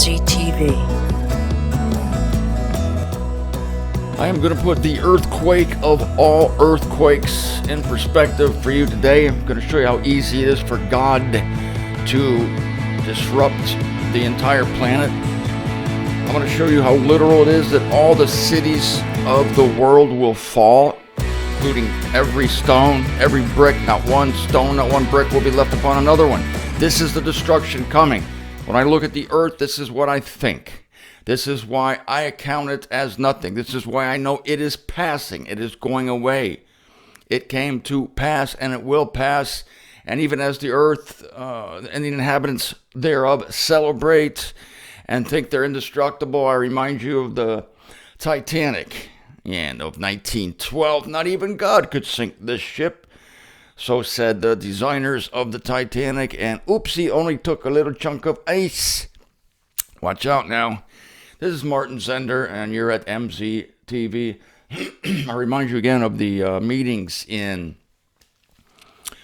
MZTV. I am going to put the earthquake of all earthquakes in perspective for you today. I'm going to show you how easy it is for God to disrupt the entire planet. I'm going to show you how literal it is that all the cities of the world will fall, including every stone, every brick. Not one stone, not one brick will be left upon another one. This is the destruction coming. When I look at the earth, this is what I think. This is why I account it as nothing. This is why I know it is passing. It is going away. It came to pass and it will pass. And even as the earth and the inhabitants thereof celebrate and think they're indestructible, I remind you of the Titanic and of 1912. Not even God could sink this ship. So said the designers of the Titanic, and oopsie, only took a little chunk of ice. Watch out now. This is Martin Zender, and you're at MZTV. I remind you again of the meetings in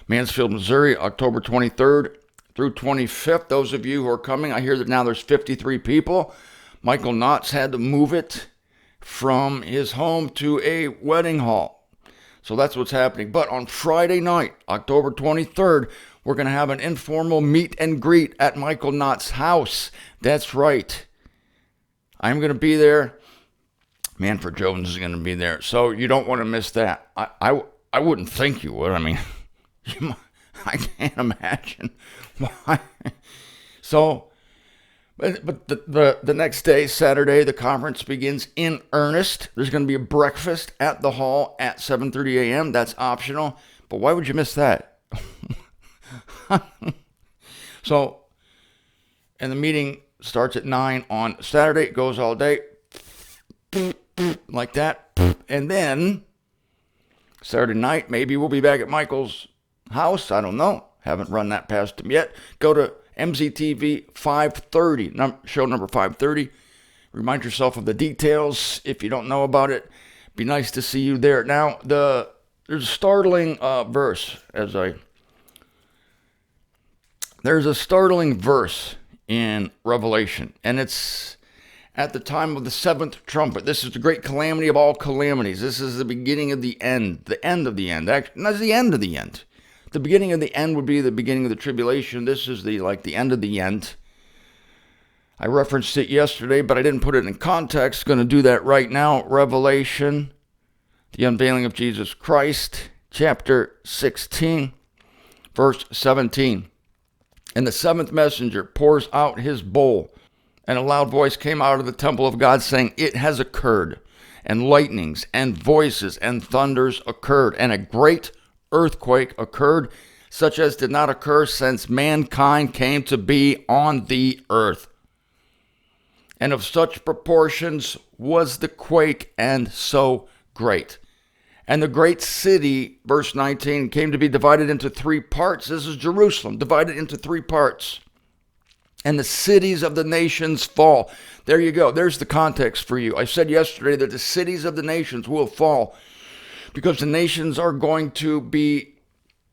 Mansfield, Missouri, October 23rd through 25th. Those of you who are coming, I hear that now there's 53 people. Michael Knotts had to move it from his home to a wedding hall. So that's what's happening. But on Friday night, October 23rd, we're going to have an informal meet and greet at Michael Knotts' house. That's right. I'm going to be there. Manfred Jones is going to be there. So you don't want to miss that. I wouldn't think you would. I mean, I can't imagine why. So, but the next day, Saturday, the conference begins in earnest. There's going to be a breakfast at the hall at 7:30 a.m. That's optional. But why would you miss that? So, and the meeting starts at 9 on Saturday. It goes all day. Like that. And then, Saturday night, maybe we'll be back at Michael's house. I don't know. Haven't run that past him yet. Go to MZTV 530, show number 530. Remind yourself of the details if you don't know about it. Be nice to see you there. Now, there's a startling verse there's a startling verse in Revelation, and it's at the time of the seventh trumpet. This is the great calamity of all calamities. This is the beginning of the end of the end. Actually, that's the end of the end. The beginning of the end would be the beginning of the tribulation. This is the end of the end. I referenced it yesterday, but I didn't put it in context. Going to do that right now. Revelation, the unveiling of Jesus Christ, chapter 16, verse 17. And the seventh messenger pours out his bowl, and a loud voice came out of the temple of God saying, "It has occurred." And lightnings and voices and thunders occurred, and a great earthquake occurred, such as did not occur since mankind came to be on the earth. And of such proportions was the quake, and so great. And the great city, verse 19, came to be divided into three parts. This is Jerusalem, divided into three parts. And the cities of the nations fall. There you go. There's the context for you. I said yesterday that the cities of the nations will fall, because the nations are going to be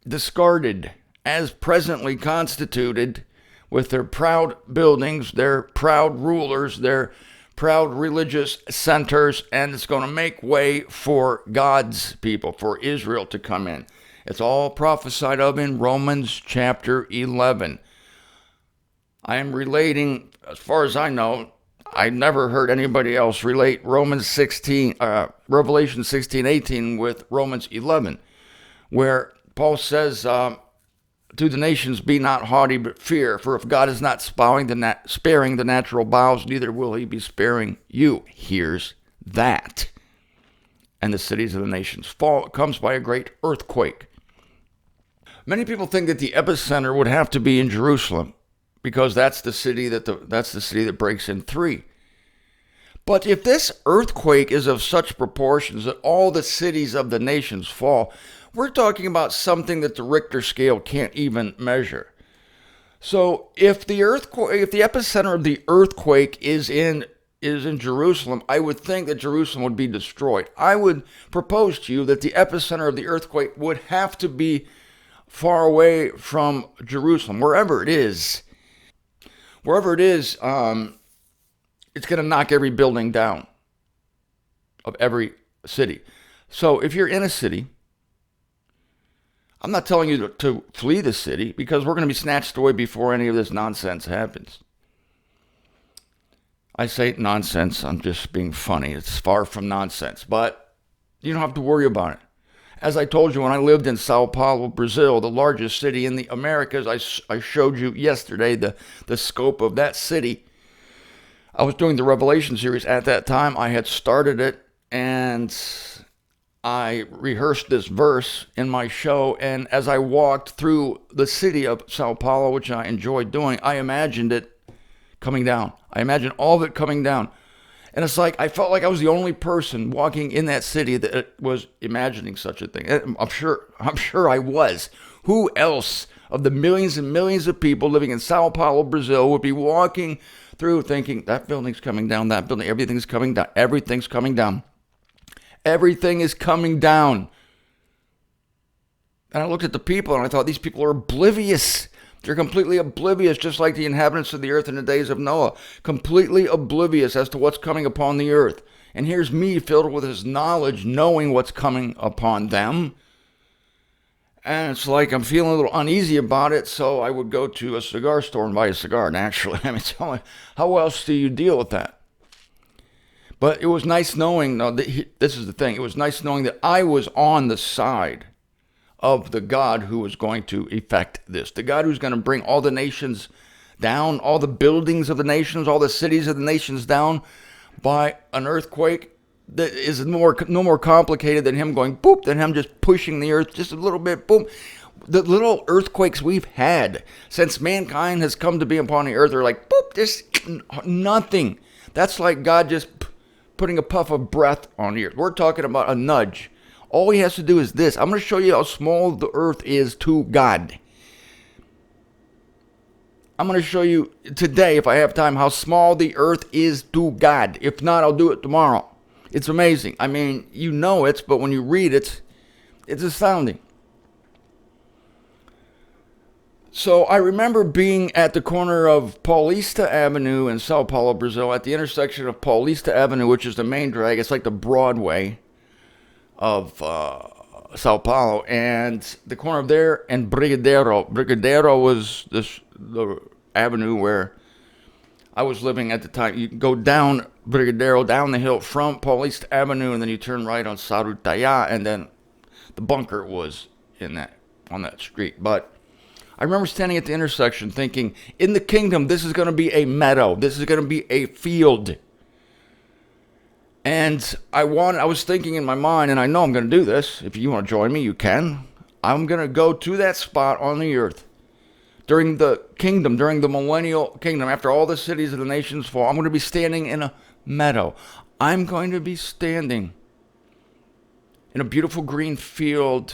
discarded as presently constituted, with their proud buildings, their proud rulers, their proud religious centers, and it's going to make way for God's people, for Israel to come in. It's all prophesied of in Romans chapter 11. I am relating, as far as I know, I never heard anybody else relate Revelation 16:18 with Romans 11, where Paul says, to the nations, be not haughty, but fear. For if God is not sparing the natural bowels, neither will he be sparing you. Here's that. And the cities of the nations fall. It comes by a great earthquake. Many people think that the epicenter would have to be in Jerusalem, because that's the city that breaks in three. But if this earthquake is of such proportions that all the cities of the nations fall, we're talking about something that the Richter scale can't even measure. So if the epicenter of the earthquake is in Jerusalem, I would think that Jerusalem would be destroyed. I would propose to you that the epicenter of the earthquake would have to be far away from Jerusalem, wherever it is. it's going to knock every building down of every city. So if you're in a city, I'm not telling you to flee the city, because we're going to be snatched away before any of this nonsense happens. I say nonsense, I'm just being funny. It's far from nonsense, but you don't have to worry about it. As I told you, when I lived in Sao Paulo, Brazil, the largest city in the Americas, I showed you yesterday the scope of that city. I was doing the Revelation series at that time. I had started it, and I rehearsed this verse in my show, and as I walked through the city of Sao Paulo, which I enjoyed doing, I imagined it coming down. I imagined all of it coming down. And it's like, I felt like I was the only person walking in that city that was imagining such a thing. And I'm sure I was. Who else of the millions and millions of people living in Sao Paulo, Brazil, would be walking through thinking, that building's coming down, that building, everything's coming down, everything's coming down. Everything is coming down. And I looked at the people and I thought, these people are oblivious. They're completely oblivious, just like the inhabitants of the earth in the days of Noah. Completely oblivious as to what's coming upon the earth. And here's me filled with this knowledge, knowing what's coming upon them. And it's like I'm feeling a little uneasy about it, so I would go to a cigar store and buy a cigar, naturally. I mean, how else do you deal with that? But it was nice knowing, this is the thing, it was nice knowing that I was on the side of the God who was going to effect this. The God who's going to bring all the nations down, all the buildings of the nations, all the cities of the nations down by an earthquake that is no more complicated than him going boop, than him just pushing the earth just a little bit, boom. The little earthquakes we've had since mankind has come to be upon the earth are like boop, there's nothing. That's like God just putting a puff of breath on the earth. We're talking about a nudge. All he has to do is this. I'm going to show you how small the earth is to God. I'm going to show you today, if I have time, how small the earth is to God. If not, I'll do it tomorrow. It's amazing. I mean, you know it, but when you read it, it's astounding. So I remember being at the corner of Paulista Avenue in Sao Paulo, Brazil, at the intersection of Paulista Avenue, which is the main drag. It's like the Broadway of Sao Paulo, and the corner of there and Brigadeiro. Brigadeiro was the avenue where I was living at the time. You go down Brigadeiro, down the hill from Paulista Avenue, and then you turn right on Sarutaya, and then the bunker was on that street. But I remember standing at the intersection thinking, in the kingdom, this is going to be a meadow. This is going to be a field. And I was thinking in my mind, and I know I'm going to do this. If you want to join me, you can. I'm going to go to that spot on the earth during the kingdom, during the millennial kingdom, after all the cities of the nations fall. I'm going to be standing in a meadow. I'm going to be standing in a beautiful green field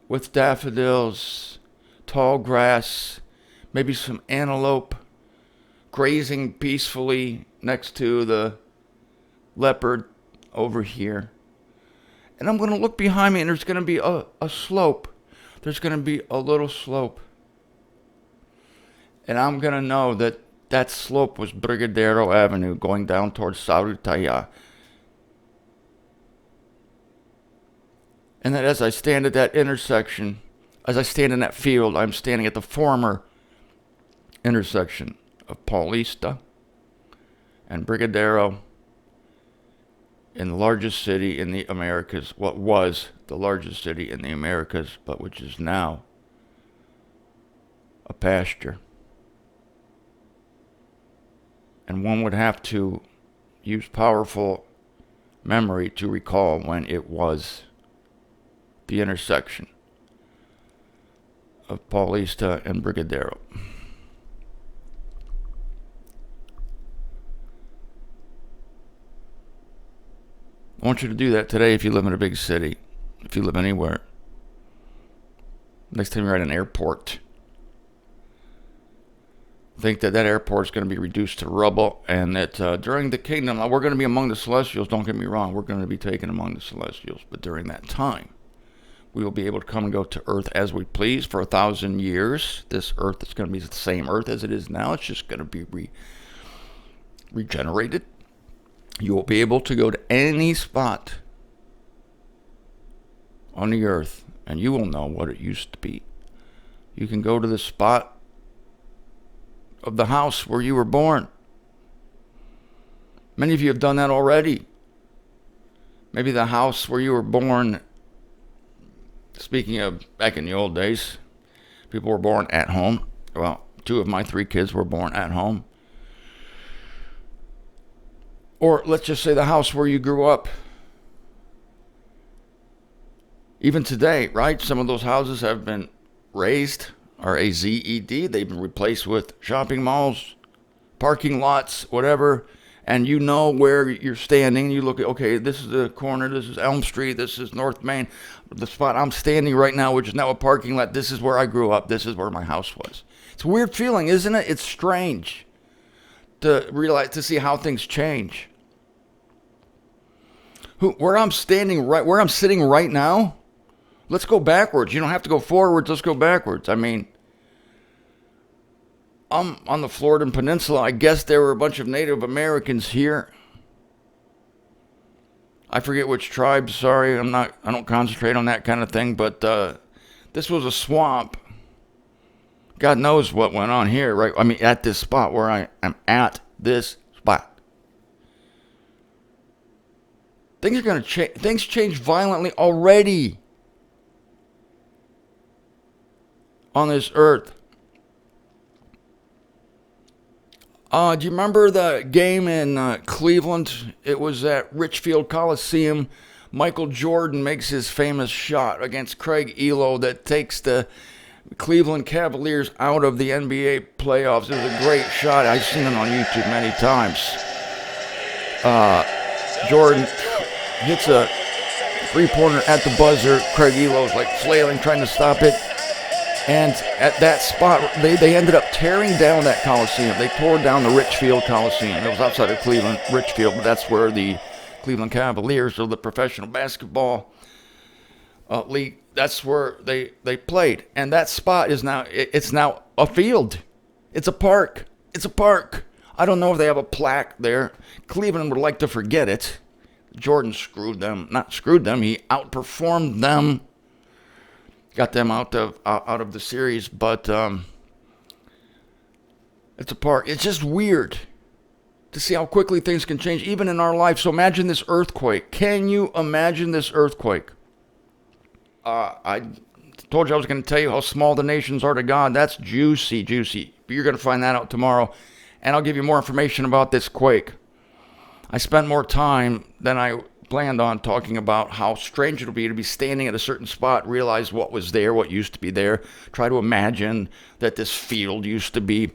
with daffodils, tall grass, maybe some antelope grazing peacefully next to the leopard over here. And I'm going to look behind me, and there's going to be a slope. There's going to be a little slope. And I'm going to know that that slope was Brigadeiro Avenue going down towards Sarutaya. And that as I stand at that intersection, as I stand in that field, I'm standing at the former intersection of Paulista and Brigadeiro in the largest city in the Americas, what was the largest city in the Americas, but which is now a pasture. And one would have to use powerful memory to recall when it was the intersection of Paulista and Brigadeiro. I want you to do that today if you live in a big city, if you live anywhere. Next time you're at an airport, think that airport is going to be reduced to rubble, and that during the kingdom, we're going to be among the celestials. Don't get me wrong, we're going to be taken among the celestials, but during that time, we will be able to come and go to earth as we please for 1,000 years. This earth is going to be the same earth as it is now. It's just going to be regenerated, you will be able to go to any spot on the earth and you will know what it used to be. You can go to the spot of the house where you were born. Many of you have done that already. Maybe the house where you were born, speaking of back in the old days, people were born at home. Well, 2 of my 3 kids were born at home. Or let's just say the house where you grew up. Even today, right? Some of those houses have been razed, R-A-Z-E-D. They've been replaced with shopping malls, parking lots, whatever. And you know where you're standing. You look at, okay, this is the corner. This is Elm Street. This is North Main. The spot I'm standing right now, which is now a parking lot. This is where I grew up. This is where my house was. It's a weird feeling, isn't it? It's strange to realize, to see how things change. Where I'm sitting right now, let's go backwards. You don't have to go forwards. Let's go backwards. I mean, I'm on the Florida Peninsula. I guess there were a bunch of Native Americans here. I forget which tribe. Sorry, I don't concentrate on that kind of thing. But this was a swamp. God knows what went on here, right? I mean, at this spot where I am at this spot. Things are going to change. Things change violently already on this earth. Do you remember the game in Cleveland? It was at Richfield Coliseum. Michael Jordan makes his famous shot against Craig Elo that takes the Cleveland Cavaliers out of the NBA playoffs. It was a great shot. I've seen it on YouTube many times. Jordan hits a 3-pointer at the buzzer. Craig Elo's like flailing, trying to stop it. And at that spot, they ended up tearing down that Coliseum. They tore down the Richfield Coliseum. It was outside of Cleveland, Richfield, but that's where the Cleveland Cavaliers, or the professional basketball league, that's where they played. And that spot is now, it's now a field. It's a park. It's a park. I don't know if they have a plaque there. Cleveland would like to forget it. Jordan not screwed them, he outperformed them. Got them out of the series, but it's a park. It's just weird to see how quickly things can change, even in our life. So imagine this earthquake. Can you imagine this earthquake? I told you I was going to tell you how small the nations are to God. That's juicy. But you're going to find that out tomorrow, and I'll give you more information about this quake. I spent more time than I planned on talking about how strange it'll be to be standing at a certain spot, realize what was there, what used to be there, try to imagine that this field used to be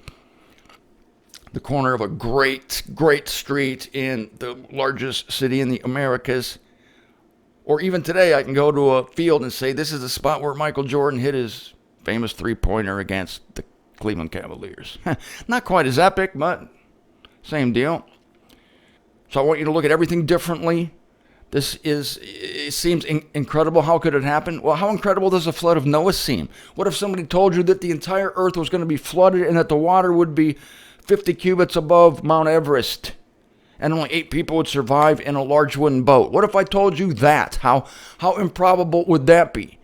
the corner of a great street in the largest city in the Americas. Or even today, I can go to a field and say, this is the spot where Michael Jordan hit his famous 3-pointer against the Cleveland Cavaliers. Not quite as epic, but same deal. So I want you to look at everything differently. It seems incredible. How could it happen? Well, how incredible does the flood of Noah seem? What if somebody told you that the entire earth was going to be flooded and that the water would be 50 cubits above Mount Everest and only 8 people would survive in a large wooden boat? What if I told you that? How improbable would that be?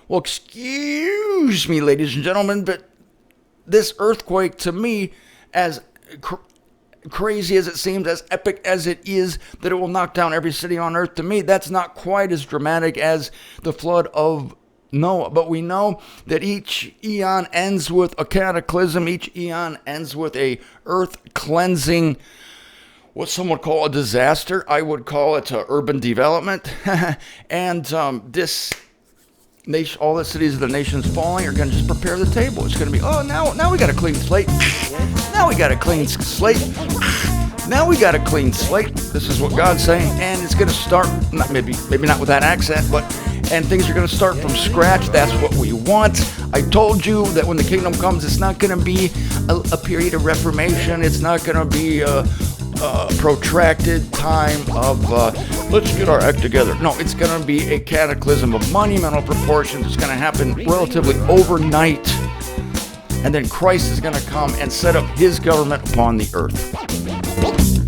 Well, excuse me, ladies and gentlemen, but this earthquake, to me, as crazy as it seems, as epic as it is, that it will knock down every city on earth, to me, that's not quite as dramatic as the flood of Noah. But we know that each eon ends with a cataclysm. Each eon ends with a earth cleansing, what some would call a disaster. I would call it urban development. And this nation, all the cities of the nations falling are going to just prepare the table. It's going to be, now we got a clean slate. Now we got a clean slate. Now we got a clean slate. This is what God's saying, and it's going to start, maybe not with that accent, and things are going to start from scratch. That's what we want. I told you that when the kingdom comes, it's not going to be a period of reformation. It's not going to be a protracted time of let's get our act together. No, it's going to be a cataclysm of monumental proportions. It's going to happen relatively overnight. and then Christ is going to come and set up his government upon the earth.